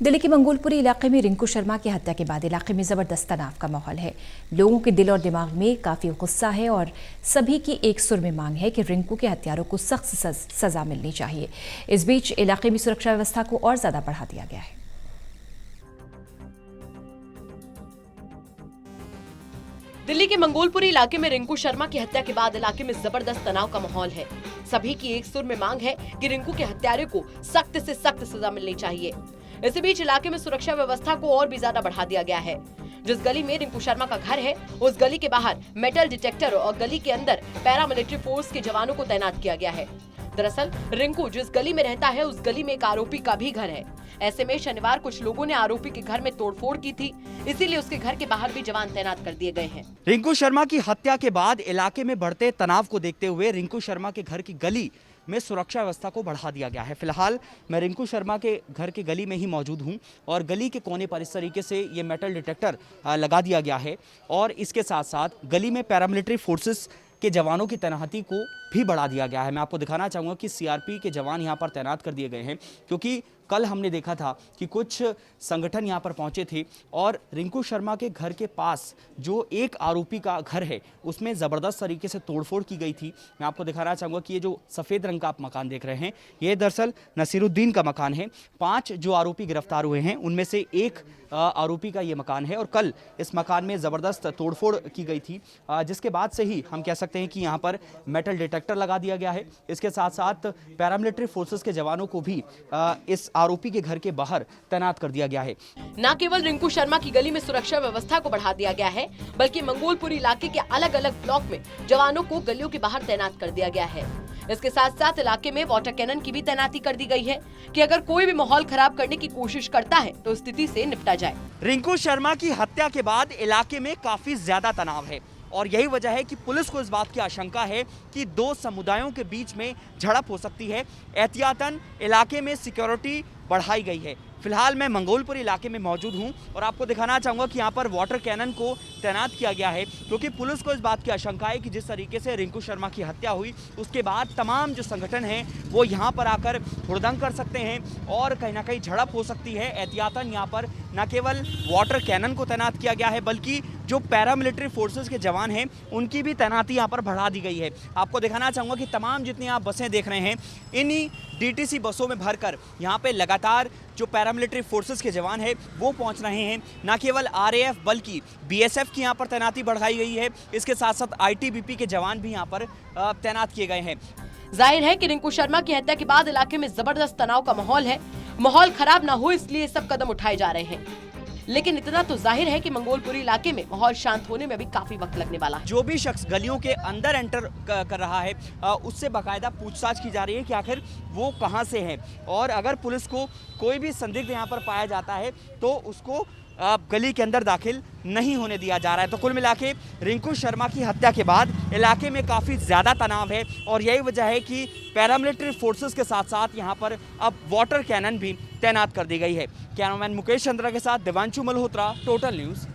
दिल्ली के मंगोलपुरी इलाके में रिंकू शर्मा की हत्या के बाद इलाके में जबरदस्त तनाव का माहौल है। लोगों के दिल और दिमाग में काफी गुस्सा है और सभी की एक सुर में मांग है कि रिंकू के हत्यारों को सख्त सजा मिलनी चाहिए। इस बीच इलाके में सुरक्षा व्यवस्था को और ज्यादा बढ़ा दिया गया है। दिल्ली के मंगोलपुरी इलाके में रिंकू शर्मा की हत्या के बाद इलाके में जबरदस्त तनाव का माहौल है। सभी की एक सुर में मांग है कि रिंकू के हत्यारे को सख्त से सख्त सजा मिलनी चाहिए। इसी बीच इलाके में सुरक्षा व्यवस्था को और भी ज्यादा बढ़ा दिया गया है। जिस गली में रिंकू शर्मा का घर है, उस गली के बाहर मेटल डिटेक्टर और गली के अंदर पैरामिलिट्री फोर्स के जवानों को तैनात किया गया है। दरअसल रिंकू जिस गली में रहता है, उस गली में एक आरोपी का भी घर है। ऐसे में शनिवार कुछ लोगों ने आरोपी के घर में तोड़फोड़ की थी, इसीलिए उसके घर के बाहर भी जवान तैनात कर दिए गए हैं। रिंकू शर्मा की हत्या के बाद इलाके में बढ़ते तनाव को देखते हुए रिंकू शर्मा के घर की गली में सुरक्षा व्यवस्था को बढ़ा दिया गया है। फिलहाल मैं रिंकू शर्मा के घर के गली में ही मौजूद हूं और गली के कोने पर इस तरीके से ये मेटल डिटेक्टर लगा दिया गया है और इसके साथ साथ गली में पैरामिलिट्री फोर्सेस के जवानों की तैनाती को भी बढ़ा दिया गया है। मैं आपको दिखाना चाहूँगा कि सीआरपी के जवान यहाँ पर तैनात कर दिए गए हैं, क्योंकि कल हमने देखा था कि कुछ संगठन यहाँ पर पहुँचे थे और रिंकू शर्मा के घर के पास जो एक आरोपी का घर है उसमें ज़बरदस्त तरीके से तोड़फोड़ की गई थी। मैं आपको दिखाना चाहूँगा कि ये जो सफ़ेद रंग का आप मकान देख रहे हैं, ये दरअसल नसीरुद्दीन का मकान है। 5 जो आरोपी गिरफ्तार हुए हैं उनमें से एक आरोपी का ये मकान है और कल इस मकान में ज़बरदस्त तोड़फोड़ की गई थी, जिसके बाद से ही हम कह सकते हैं कि यहाँ पर मेटल डिटेक्टर लगा दिया गया है। इसके साथ साथ पैरामिलिट्री फोर्सेस के जवानों को भी इस आरोपी के घर के बाहर तैनात कर दिया गया है। न केवल रिंकू शर्मा की गली में सुरक्षा व्यवस्था को बढ़ा दिया गया है, बल्कि मंगोलपुरी इलाके के अलग अलग ब्लॉक में जवानों को गलियों के बाहर तैनात कर दिया गया है। इसके साथ साथ इलाके में वाटर कैनन की भी तैनाती कर दी गई है कि अगर कोई भी माहौल खराब करने की कोशिश करता है तो स्थिति से निपटा जाए। रिंकू शर्मा की हत्या के बाद इलाके में काफी ज्यादा तनाव है और यही वजह है कि पुलिस को इस बात की आशंका है कि 2 समुदायों के बीच में झड़प हो सकती है। एहतियातन इलाके में सिक्योरिटी बढ़ाई गई है। फिलहाल मैं मंगोलपुर इलाके में मौजूद हूं और आपको दिखाना चाहूँगा कि यहाँ पर वाटर कैनन को तैनात किया गया है, क्योंकि पुलिस को इस बात की आशंका है कि जिस तरीके से रिंकू शर्मा की हत्या हुई उसके बाद तमाम जो संगठन हैं वो यहाँ पर आकर हुड़दंग कर सकते हैं और कहीं ना कहीं झड़प हो सकती है। एहतियातन यहाँ पर न केवल वाटर कैनन को तैनात किया गया है, बल्कि जो पैरामिलिट्री फोर्सेस के जवान हैं उनकी भी तैनाती यहाँ पर बढ़ा दी गई है। आपको दिखाना चाहूँगा कि तमाम जितनी आप बसें देख रहे हैं, इन्हीं डीटीसी बसों में भरकर यहाँ पे लगातार जो पैरामिलिट्री फोर्सेस के जवान हैं वो पहुँच रहे हैं। न केवल आरएएफ बल्कि बीएसएफ की यहाँ पर तैनाती बढ़ाई गई है। इसके साथ साथ आईटीबीपी के जवान भी यहाँ पर तैनात किए गए हैं। जाहिर है कि रिंकू शर्मा की हत्या के बाद इलाके में जबरदस्त तनाव का माहौल है। माहौल खराब न हो इसलिए सब कदम उठाए जा रहे हैं, लेकिन इतना तो जाहिर है कि मंगोलपुरी इलाके में माहौल शांत होने में भी काफी वक्त लगने वाला है। जो भी शख्स गलियों के अंदर एंटर कर रहा है उससे बाकायदा पूछताछ की जा रही है कि आखिर वो कहां से है, और अगर पुलिस को कोई भी संदिग्ध यहां पर पाया जाता है तो उसको गली के अंदर दाखिल नहीं होने दिया जा रहा है। तो कुल मिला के रिंकू शर्मा की हत्या के बाद इलाके में काफ़ी ज़्यादा तनाव है और यही वजह है कि पैरामिलिट्री फोर्सेस के साथ साथ यहाँ पर अब वाटर कैनन भी तैनात कर दी गई है। कैमरामैन मुकेश चंद्रा के साथ दिवांशु मल्होत्रा, टोटल न्यूज़।